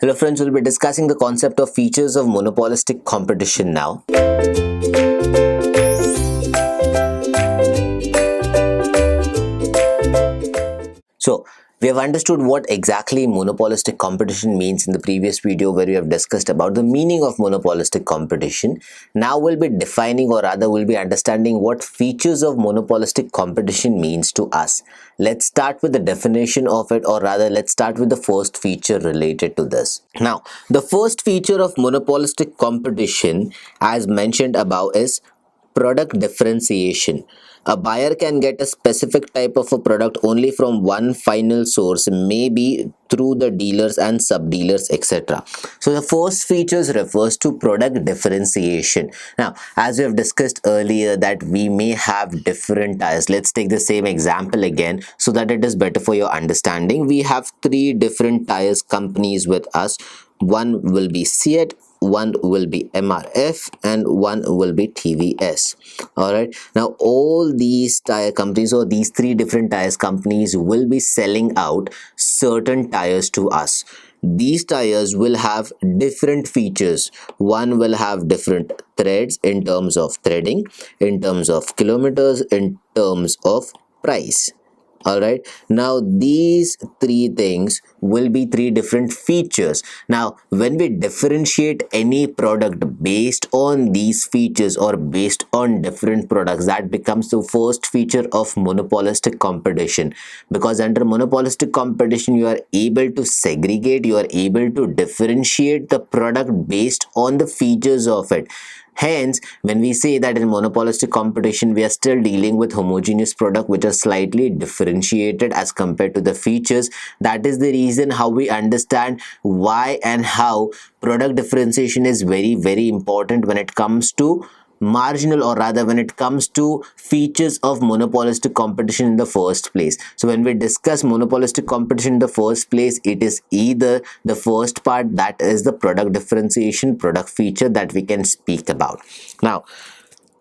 Hello friends, we'll be discussing the concept of features of monopolistic competition now. So, we have understood what exactly monopolistic competition means in the previous video where we have discussed about the meaning of monopolistic competition. Now we'll be defining, or rather we'll be understanding what features of monopolistic competition means to us. Let's start with the definition of it, or rather let's start with the first feature related to this. Now, the first feature of monopolistic competition as mentioned above is product differentiation. A buyer can get a specific type of a product only from one final source, maybe through the dealers and sub-dealers, etc. So the first features refers to product differentiation. Now, as we have discussed earlier that we may have different tires. Let's take the same example again so that it is better for your understanding. We have three different tires companies with us. One will be Seat, one will be MRF, and one will be TVS. All right, now all these tire companies, or these three different tires companies, will be selling out certain tires to us. These tires will have different features. One will have different threads in terms of threading, in terms of kilometers, in terms of price. All right, now these three things will be three different features. Now when we differentiate any product based on these features or based on different products, that becomes the first feature of monopolistic competition, because under monopolistic competition you are able to segregate, you are able to differentiate the product based on the features of it. Hence, when we say that in monopolistic competition, we are still dealing with homogeneous product which are slightly differentiated as compared to the features. That is the reason how we understand why and how product differentiation is very, very important when it comes to marginal, or rather when it comes to features of monopolistic competition in the first place. So when we discuss monopolistic competition in the first place, it is either the first part, that is the product differentiation, product feature, that we can speak about. Now,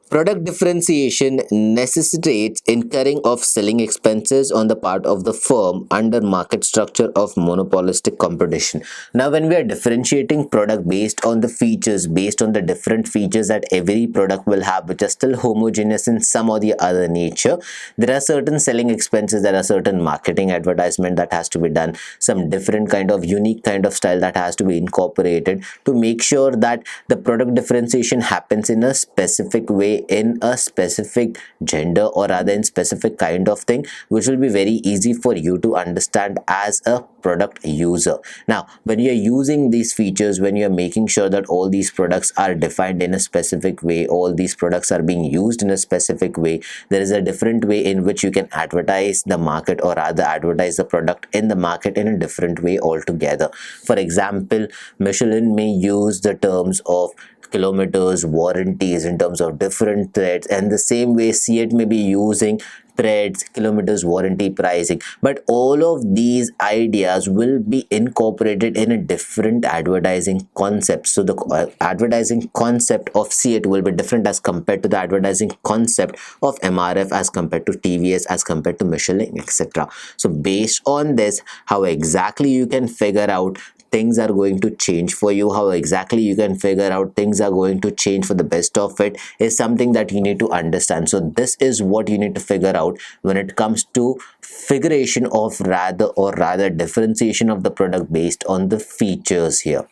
product differentiation necessitates incurring of selling expenses on the part of the firm under market structure of monopolistic competition. Now, when we are differentiating product based on the features, based on the different features that every product will have, which are still homogeneous in some or the other nature, there are certain selling expenses, there are certain marketing advertisement that has to be done, some different kind of unique kind of style that has to be incorporated to make sure that the product differentiation happens in a specific way, in a specific gender, or rather in specific kind of thing, which will be very easy for you to understand as a product user. Now, when you're using these features, when you're making sure that all these products are defined in a specific way, all these products are being used in a specific way, there is a different way in which you can advertise the market, or rather advertise the product in the market in a different way altogether. For example, Michelin may use the terms of kilometers, warranties in terms of different threads, and the same way Seat may be using threads, kilometers, warranty, pricing, but all of these ideas will be incorporated in a different advertising concept. So the advertising concept of Seat will be different as compared to the advertising concept of MRF, as compared to TVS, as compared to Michelin, etc. So based on this, how exactly you can figure out things are going to change for you, how exactly you can figure out things are going to change for the best of it, is something that you need to understand. So this is what you need to figure out when it comes to figuration of rather differentiation of the product based on the features here.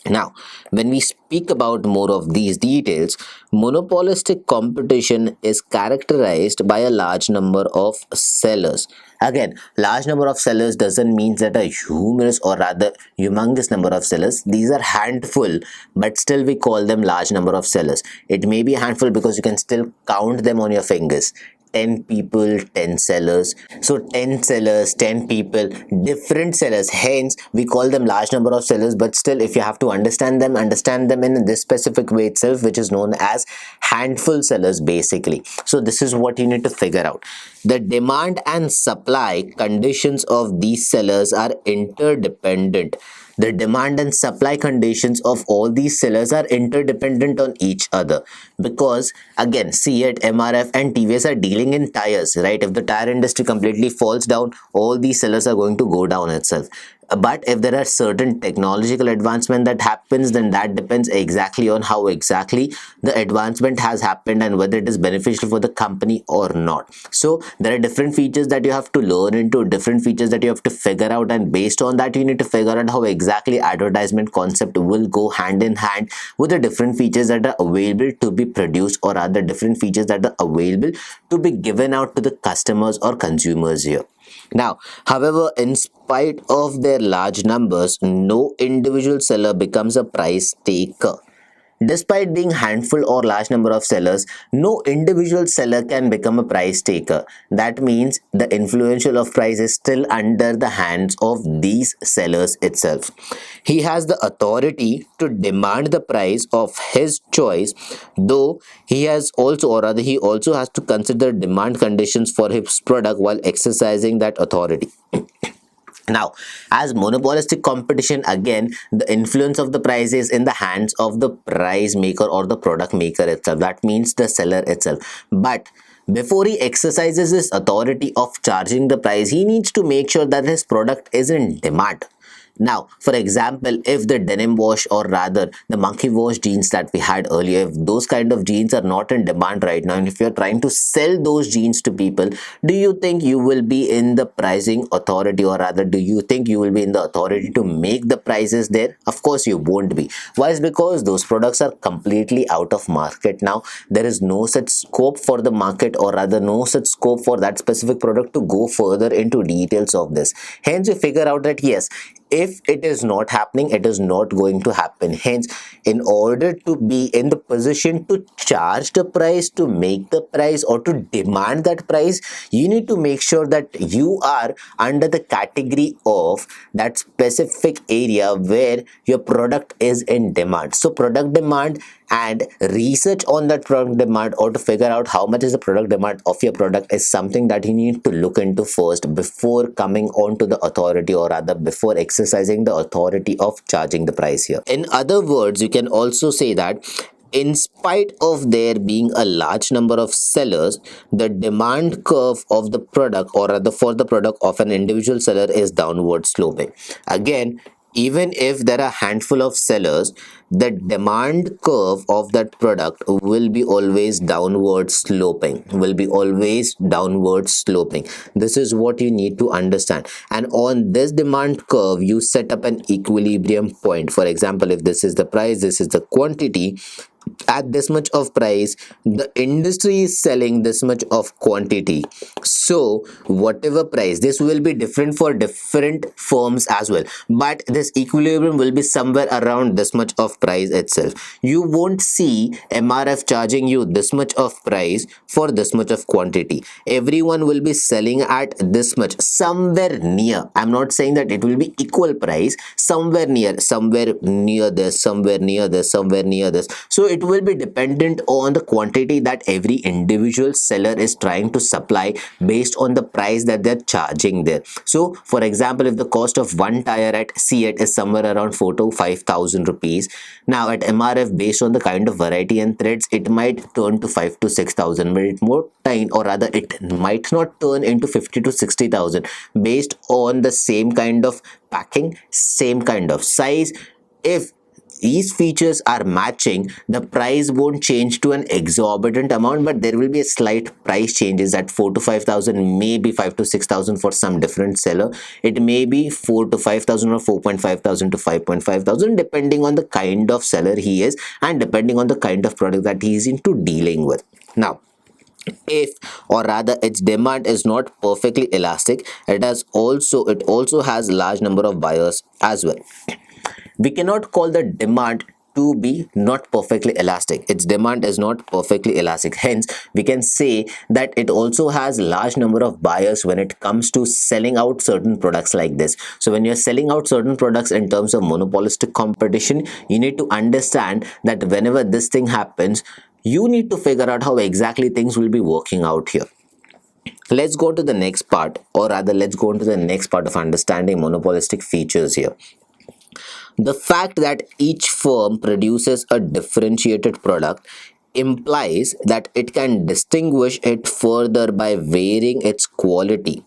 Now, when we speak about more of these details, monopolistic competition is characterized by a large number of sellers. Again, large number of sellers doesn't mean that a humorous, or rather humongous number of sellers. These are handful, but still we call them large number of sellers. It may be a handful because you can still count them on your fingers. 10 people, 10 sellers. So 10 sellers, 10 people, different sellers. Hence, we call them large number of sellers, but still if you have to understand them in this specific way itself, which is known as handful sellers basically. So this is what you need to figure out. The demand and supply conditions of these sellers are interdependent. The demand and supply conditions of all these sellers are interdependent on each other, because again, Seat, MRF and TVS are dealing in tires, right? If the tire industry completely falls down, all these sellers are going to go down itself. But if there are certain technological advancement that happens, then that depends exactly on how exactly the advancement has happened and whether it is beneficial for the company or not. So there are different features that you have to learn into, different features that you have to figure out, and based on that you need to figure out how exactly advertisement concept will go hand in hand with the different features that are available to be produced, or other different features that are available to be given out to the customers or consumers here. Now, however, in spite of their large numbers, no individual seller becomes a price taker. Despite being handful or large number of sellers, no individual seller can become a price taker. That means the influential of price is still under the hands of these sellers itself. He has the authority to demand the price of his choice, though he has also, or rather he also has to consider demand conditions for his product while exercising that authority. Now, as monopolistic competition, again, the influence of the price is in the hands of the price maker or the product maker itself. That means the seller itself. But before he exercises his authority of charging the price, he needs to make sure that his product is in demand. Now, for example, if the denim wash, or rather the monkey wash jeans that we had earlier, if those kind of jeans are not in demand right now, and if you're trying to sell those jeans to people, do you think you will be in the pricing authority, or rather do you think you will be in the authority to make the prices there? Of course you won't be. Why? Is because those products are completely out of market now. There is no such scope for the market, or rather no such scope for that specific product to go further into details of this. Hence you figure out that yes, if it is not happening, it is not going to happen. Hence, in order to be in the position to charge the price, to make the price, or to demand that price, you need to make sure that you are under the category of that specific area where your product is in demand. So product demand and research on that product demand, or to figure out how much is the product demand of your product, is something that you need to look into first before coming on to the authority, or rather before exercising the authority of charging the price here. In other words, you can also say that in spite of there being a large number of sellers, the demand curve of the product, or rather for the product of an individual seller, is downward sloping. Again, even if there are a handful of sellers, the demand curve of that product will be always downward sloping, this is what you need to understand. And on this demand curve, you set up an equilibrium point. For example, if this is the price, this is the quantity, at this much of price, the industry is selling this much of quantity. So whatever price, this will be different for different firms as well, but this equilibrium will be somewhere around this much of price itself. You won't see MRF charging you this much of price for this much of quantity. Everyone will be selling at this much, somewhere near. I'm not saying that it will be equal price, somewhere near, somewhere near this. So it will be dependent on the quantity that every individual seller is trying to supply based on the price that they're charging there. So for example, if the cost of one tire at C8 is somewhere around 4 to 5,000 rupees, now at MRF, based on the kind of variety and threads, it might turn to 5 to 6,000, but it more time, or rather it might not turn into 50 to 60,000 based on the same kind of packing, same kind of size. If these features are matching, the price won't change to an exorbitant amount, but there will be a slight price changes at 4 to 5,000, maybe 5 to 6,000 for some different seller. It may be 4 to 5,000 or 4.5 thousand to 5.5 thousand, depending on the kind of seller he is and depending on the kind of product that he is into dealing with. Now, if, or rather its demand is not perfectly elastic, it also has large number of buyers as well. We cannot call the demand to be not perfectly elastic. Its demand is not perfectly elastic. Hence, we can say that it also has large number of buyers when it comes to selling out certain products like this. So when you're selling out certain products in terms of monopolistic competition, you need to understand that whenever this thing happens, you need to figure out how exactly things will be working out here. Let's go to the next part, or rather let's go into the next part of understanding monopolistic features here. The fact that each firm produces a differentiated product implies that it can distinguish it further by varying its quality.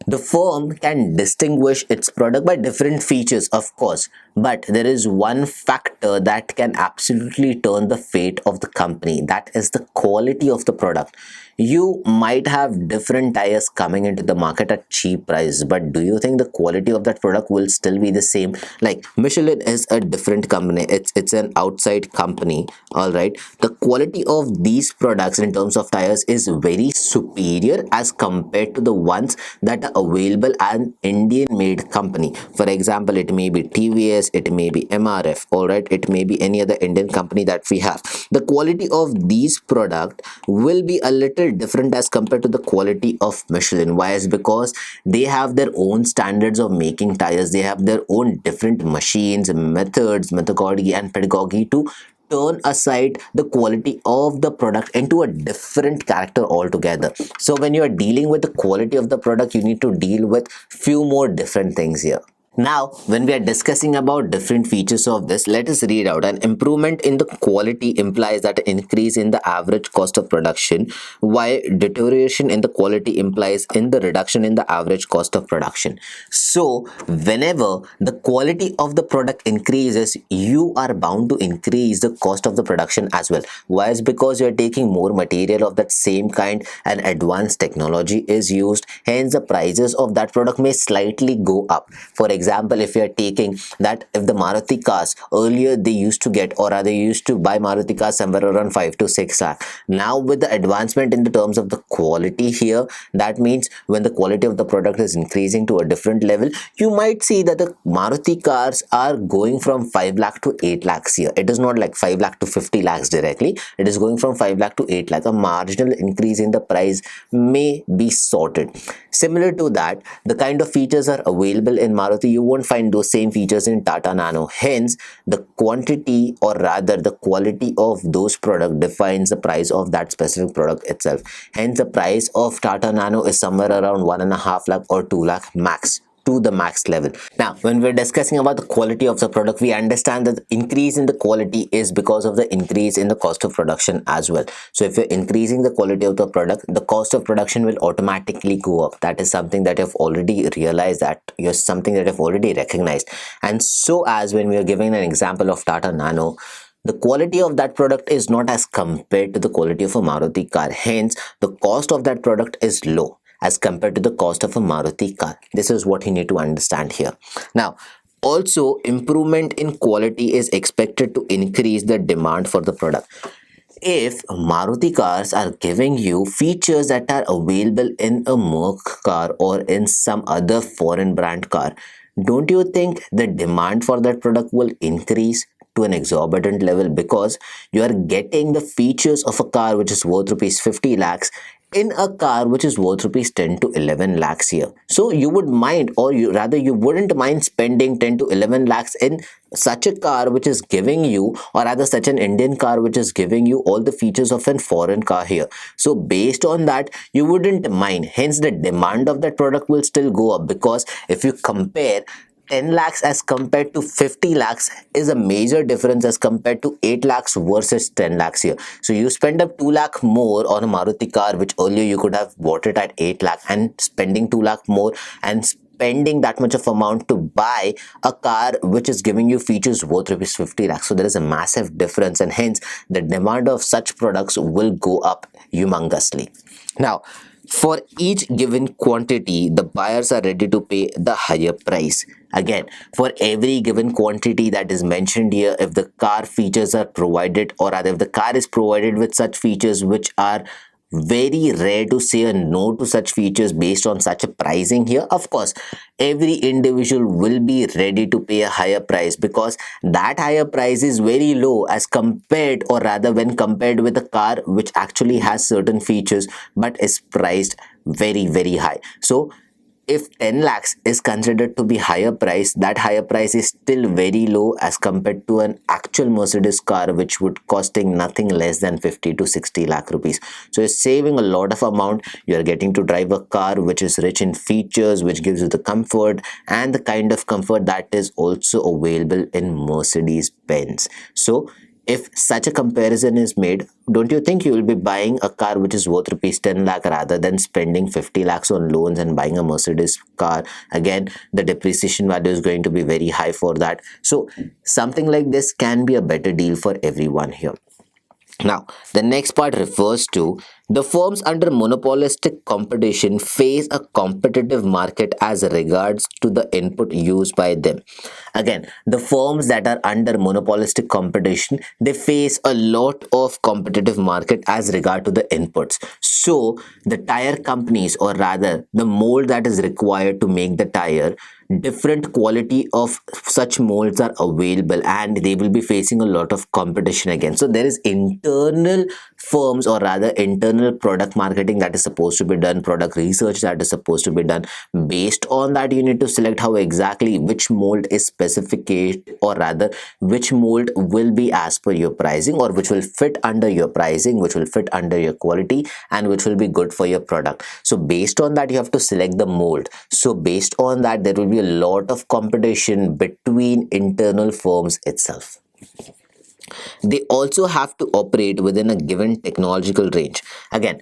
The firm can distinguish its product by different features, of course, but there is one factor that can absolutely turn the fate of the company. That is the quality of the product. You might have different tires coming into the market at cheap prices, but do you think the quality of that product will still be the same? Like Michelin is a different company. It's an outside company, all right. The quality of these products in terms of tires is very superior as compared to the ones that are available an Indian made company. For example, it may be TVS, it may be MRF, all right, it may be any other Indian company that we have. The quality of these product will be a little different as compared to the quality of Michelin. Why? Is because they have their own standards of making tires, they have their own different machines, methods, methodology and pedagogy to turn aside the quality of the product into a different character altogether. So when you are dealing with the quality of the product, you need to deal with few more different things here. Now, when we are discussing about different features of this, let us read out. An improvement in the quality implies that an increase in the average cost of production, while deterioration in the quality implies in the reduction in the average cost of production. So, whenever the quality of the product increases, you are bound to increase the cost of the production as well. Why? Is because you are taking more material of that same kind and advanced technology is used. Hence, the prices of that product may slightly go up. For example, if you are taking that, if the Maruti cars earlier they used to get, or rather used to buy Maruti cars somewhere around 5 to 6 lakh. Now with the advancement in the terms of the quality here, that means when the quality of the product is increasing to a different level, you might see that the Maruti cars are going from 5 lakh to 8 lakhs here. It is not like 5 lakh to 50 lakhs directly. It is going from 5 lakh to 8 lakh. A marginal increase in the price may be sorted. Similar to that, the kind of features are available in Maruti, you won't find those same features in Tata Nano. Hence, the quantity, or rather the quality of those products defines the price of that specific product itself. Hence, the price of Tata Nano is somewhere around 1.5 lakh or 2 lakh max, to the max level. Now, when we're discussing about the quality of the product, we understand that the increase in the quality is because of the increase in the cost of production as well. So if you're increasing the quality of the product, the cost of production will automatically go up. That is something that you've already realized, that you're something that you've already recognized. And so as when we are giving an example of Tata Nano, the quality of that product is not as compared to the quality of a Maruti car. Hence, the cost of that product is low as compared to the cost of a Maruti car. This is what you need to understand here. Now, also improvement in quality is expected to increase the demand for the product. If Maruti cars are giving you features that are available in a Merc car or in some other foreign brand car, don't you think the demand for that product will increase to an exorbitant level, because you are getting the features of a car which is worth rupees 50 lakhs in a car which is worth rupees 10 to 11 lakhs here. So you would mind, or you rather you wouldn't mind spending 10 to 11 lakhs in such a car which is giving you, or rather such an Indian car which is giving you all the features of a foreign car here. So based on that, you wouldn't mind. Hence the demand of that product will still go up, because if you compare 10 lakhs as compared to 50 lakhs is a major difference as compared to 8 lakhs versus 10 lakhs here. So you spend up 2 lakh more on a Maruti car, which earlier you could have bought it at 8 lakh, and spending 2 lakh more and spending that much of amount to buy a car which is giving you features worth rupees 50 lakhs. So there is a massive difference, and hence the demand of such products will go up humongously. Now, for each given quantity, the buyers are ready to pay the higher price. Again, for every given quantity that is mentioned here, if the car features are provided, or rather if the car is provided with such features which are very rare to say a no to such features based on such a pricing here, of course every individual will be ready to pay a higher price, because that higher price is very low as compared, or rather when compared with a car which actually has certain features but is priced very high. So if 10 lakhs is considered to be higher price, that higher price is still very low as compared to an actual Mercedes car which would costing nothing less than 50 to 60 lakh rupees. So you're saving a lot of amount. You're getting to drive a car which is rich in features, which gives you the comfort and the kind of comfort that is also available in Mercedes Benz. So if such a comparison is made, don't you think you will be buying a car which is worth rupees 10 lakh rather than spending 50 lakhs on loans and buying a Mercedes car? Again, the depreciation value is going to be very high for that. So something like this can be a better deal for everyone here. Now, the next part refers to the firms under monopolistic competition face a competitive market as regards to the input used by them. Again, the firms that are under monopolistic competition, they face a lot of competitive market as regard to the inputs. So, the tire companies, or rather the mold that is required to make the tire, different quality of such molds are available and they will be facing a lot of competition again. So there is internal firms, or rather internal product marketing that is supposed to be done, product research that is supposed to be done. Based on that, you need to select how exactly which mold is specified, or rather which mold will be as per your pricing, or which will fit under your pricing, which will fit under your quality, and which will be good for your product. So based on that, you have to select the mold. So based on that, there will be a lot of competition between internal firms itself. They also have to operate within a given technological range. Again,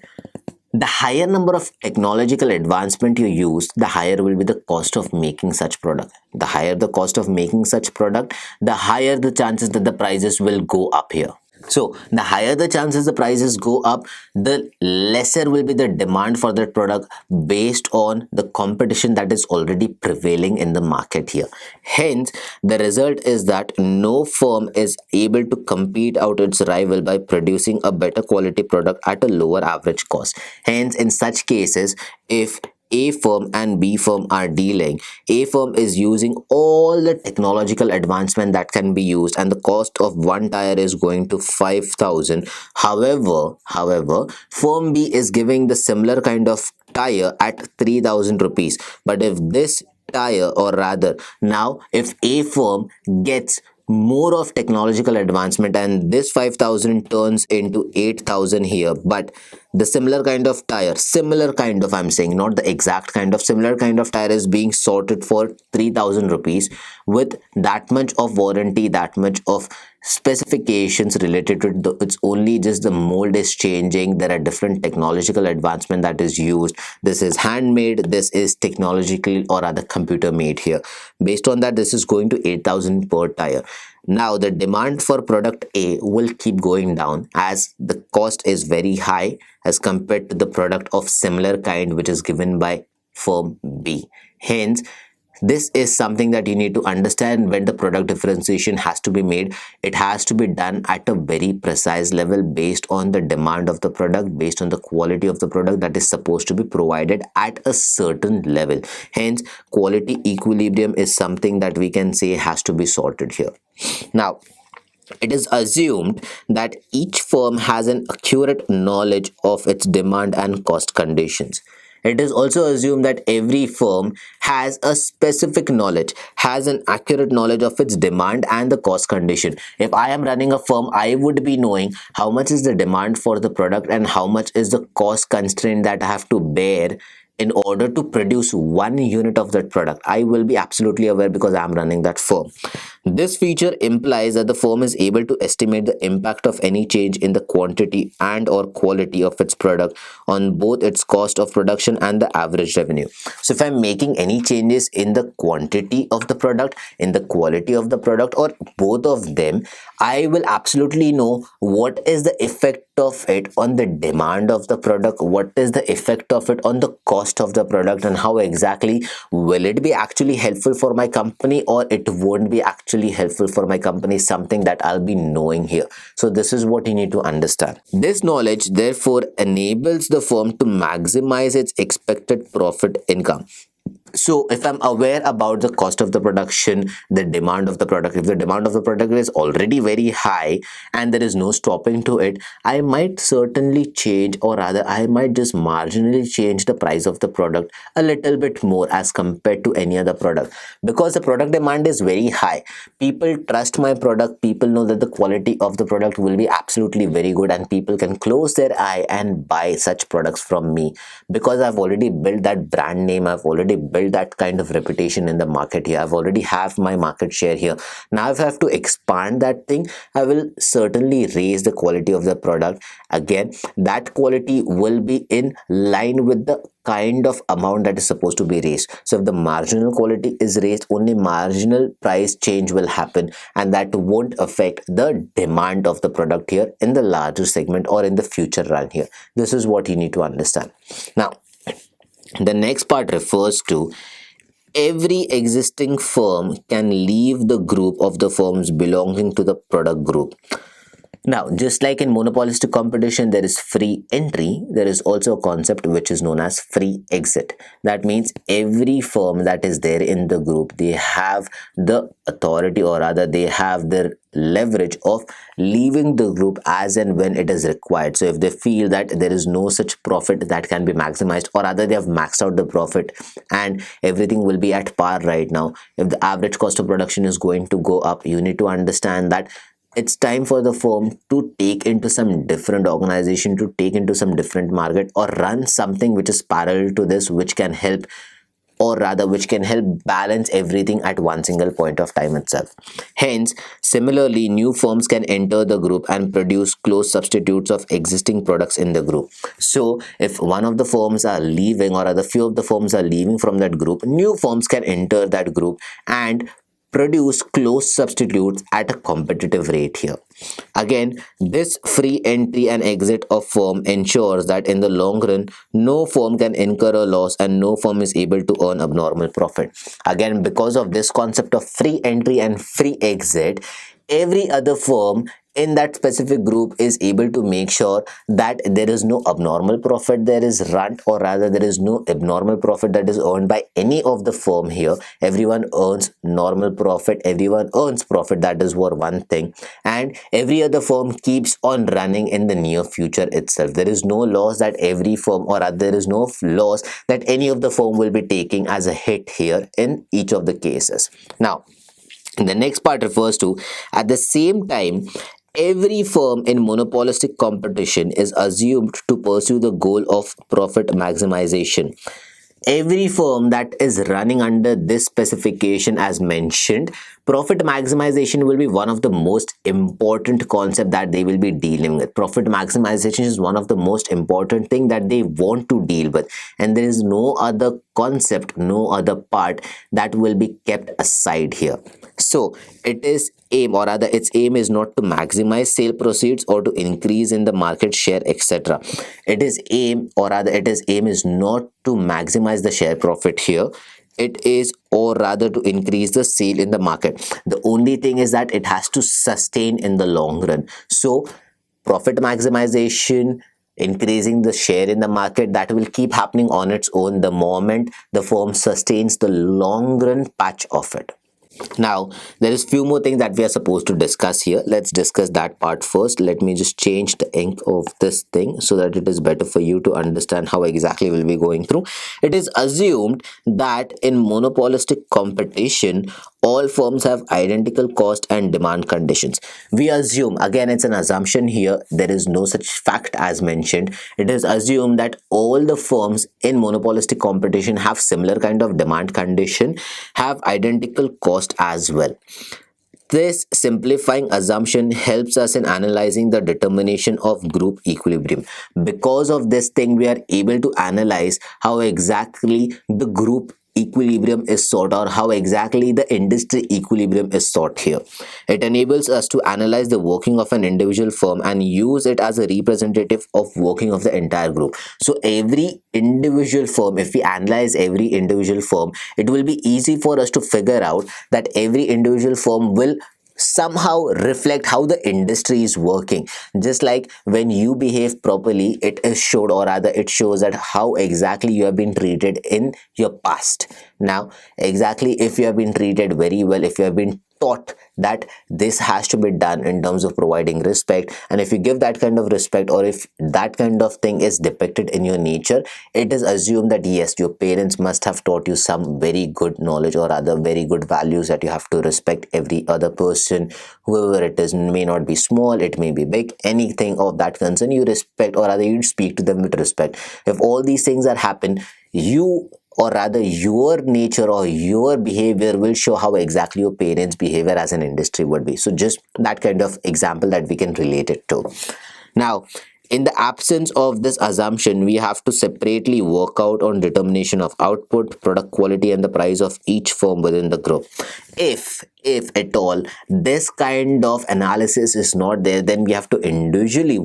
the higher number of technological advancement you use, the higher will be the cost of making such product. The higher the cost of making such product, the higher the chances that the prices will go up here. So the higher the chances the prices go up, the lesser will be the demand for that product based on the competition that is already prevailing in the market here. Hence, the result is that no firm is able to compete out its rival by producing a better quality product at a lower average cost. Hence, in such cases, if a firm and B firm are dealing, A firm is using all the technological advancement that can be used, and the cost of one tire is going to 5,000. However, firm B is giving the similar kind of tire at 3,000 rupees. But if this tire, or rather now if A firm gets more of technological advancement and this 5,000 turns into 8,000 here, but the similar kind of tire, similar kind of, I'm saying not the exact kind of, similar kind of tire is being sorted for 3,000 rupees with that much of warranty, that much of specifications related to it. It's only just the mold is changing, there are different technological advancement that is used, this is handmade, this is technological or other computer made here. Based on that, this is going to 8,000 per tire. Now the demand for product A will keep going down as the cost is very high as compared to the product of similar kind which is given by firm B. Hence, this is something that you need to understand. When the product differentiation has to be made, it has to be done at a very precise level based on the demand of the product, based on the quality of the product that is supposed to be provided at a certain level. Hence, quality equilibrium is something that we can say has to be sorted here. Now, it is assumed that each firm has an accurate knowledge of its demand and cost conditions. It is also assumed that every firm has a specific knowledge, has an accurate knowledge of its demand and the cost condition. If I am running a firm, I would be knowing how much is the demand for the product and how much is the cost constraint that I have to bear in order to produce one unit of that product. I will be absolutely aware because I am running that firm. This feature implies that the firm is able to estimate the impact of any change in the quantity and or quality of its product on both its cost of production and the average revenue. So if I'm making any changes in the quantity of the product, in the quality of the product, or both of them, I will absolutely know what is the effect of it on the demand of the product, what is the effect of it on the cost of the product, and how exactly will it be actually helpful for my company or it won't be actually helpful for my company, something that I'll be knowing here. So this is what you need to understand. This knowledge therefore enables the firm to maximize its expected profit income. So if I'm aware about the cost of the production, the demand of the product, if the demand of the product is already very high and there is no stopping to it, I might certainly change, or rather I might just marginally change the price of the product a little bit more as compared to any other product, because the product demand is very high. People trust my product, people know that the quality of the product will be absolutely very good, and people can close their eye and buy such products from me because I've already built that brand name, I've already built build that kind of reputation in the market here. I've already have my market share here. Now if I have to expand that thing, I will certainly raise the quality of the product. Again, that quality will be in line with the kind of amount that is supposed to be raised. So if the marginal quality is raised, only marginal price change will happen, and that won't affect the demand of the product here in the larger segment or in the future run here. This is what you need to understand. Now the next part refers to every existing firm can leave the group of the firms belonging to the product group. Now, just like in monopolistic competition, there is free entry, there is also a concept which is known as free exit. That means every firm that is there in the group, they have the authority, or rather they have their leverage of leaving the group as and when it is required. So if they feel that there is no such profit that can be maximized, or rather they have maxed out the profit and everything will be at par right now, if the average cost of production is going to go up, you need to understand that it's time for the firm to take into some different organization, to take into some different market, or run something which is parallel to this, which can help, or rather which can help balance everything at one single point of time itself. Hence, similarly, new firms can enter the group and produce close substitutes of existing products in the group. So if one of the firms are leaving, or other few of the firms are leaving from that group, new firms can enter that group and produce close substitutes at a competitive rate here. Again, this free entry and exit of firm ensures that in the long run, no firm can incur a loss and no firm is able to earn abnormal profit. Again, because of this concept of free entry and free exit, every other firm in that specific group is able to make sure that there is no abnormal profit there is run, or rather there is no abnormal profit that is earned by any of the firm here. Everyone earns normal profit, everyone earns profit, that is one thing, and every other firm keeps on running in the near future itself. There is no loss that every firm, or rather there is no loss that any of the firm will be taking as a hit here in each of the cases. Now the next part refers to, at the same time, every firm in monopolistic competition is assumed to pursue the goal of profit maximization. Every firm that is running under this specification as mentioned, profit maximization will be one of the most important concept that they will be dealing with. Profit maximization is one of the most important thing that they want to deal with, and there is no other concept, no other part that will be kept aside here. So it is aim, or rather its aim is not to maximize sale proceeds or to increase in the market share, etc. It is aim, or rather its aim is not to maximize the share profit here. It is, or rather, to increase the sale in the market. The only thing is that it has to sustain in the long run. So profit maximization, increasing the share in the market, that will keep happening on its own the moment the firm sustains the long run patch of it. Now there is few more things that we are supposed to discuss here. Let's discuss that part first. Let me just change the ink of this thing so that it is better for you to understand how exactly we'll be going through. It is assumed that in monopolistic competition, all firms have identical cost and demand conditions. We assume, again it's an assumption here, there is no such fact as mentioned. It is assumed that all the firms in monopolistic competition have similar kind of demand condition, have identical cost as well. This simplifying assumption helps us in analyzing the determination of group equilibrium. Because of this thing, we are able to analyze how exactly the group equilibrium is sought, or how exactly the industry equilibrium is sought here. It enables us to analyze the working of an individual firm and use it as a representative of working of the entire group. So every individual firm, if we analyze every individual firm, it will be easy for us to figure out that every individual firm will somehow reflect how the industry is working. Just like when you behave properly, it is showed, or rather it shows that how exactly you have been treated in your past. Now exactly, if you have been treated very well, if you have been taught that this has to be done in terms of providing respect, and if you give that kind of respect, or if that kind of thing is depicted in your nature, it is assumed that yes, your parents must have taught you some very good knowledge, or other very good values, that you have to respect every other person, whoever it is. May not be small, it may be big, anything of that concern you respect, or rather you speak to them with respect. If all these things are happen, you or rather your nature or your behavior will show how exactly your parents' behavior as an industry would be. So just that kind of example that we can relate it to. Now, in the absence of this assumption, we have to separately work out on determination of output, product quality, and the price of each firm within the group. If at all this kind of analysis is not there, then we have to individually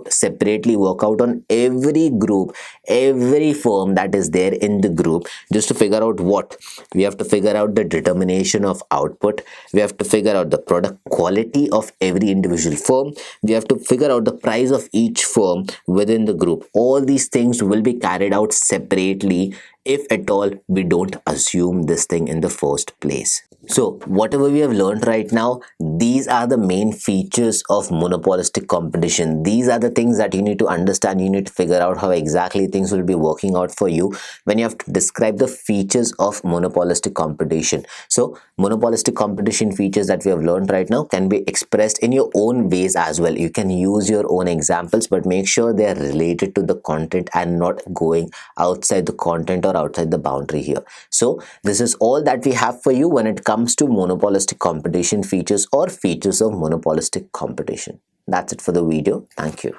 separately work out on every group, every firm that is there in the group, just to figure out what we have to figure out: the determination of output, we have to figure out the product quality of every individual firm, we have to figure out the price of each firm within the group. All these things will be carried out separately if at all we don't assume this thing in the first place. So whatever we have learned right now, these are the main features of monopolistic competition. These are the things that you need to understand. You need to figure out how exactly things will be working out for you when you have to describe the features of monopolistic competition. So monopolistic competition features that we have learned right now can be expressed in your own ways as well. You can use your own examples, but make sure they are related to the content and not going outside the content or outside the boundary here. So this is all that we have for you when it comes to monopolistic competition features or features of monopolistic competition. That's it for the video. Thank you.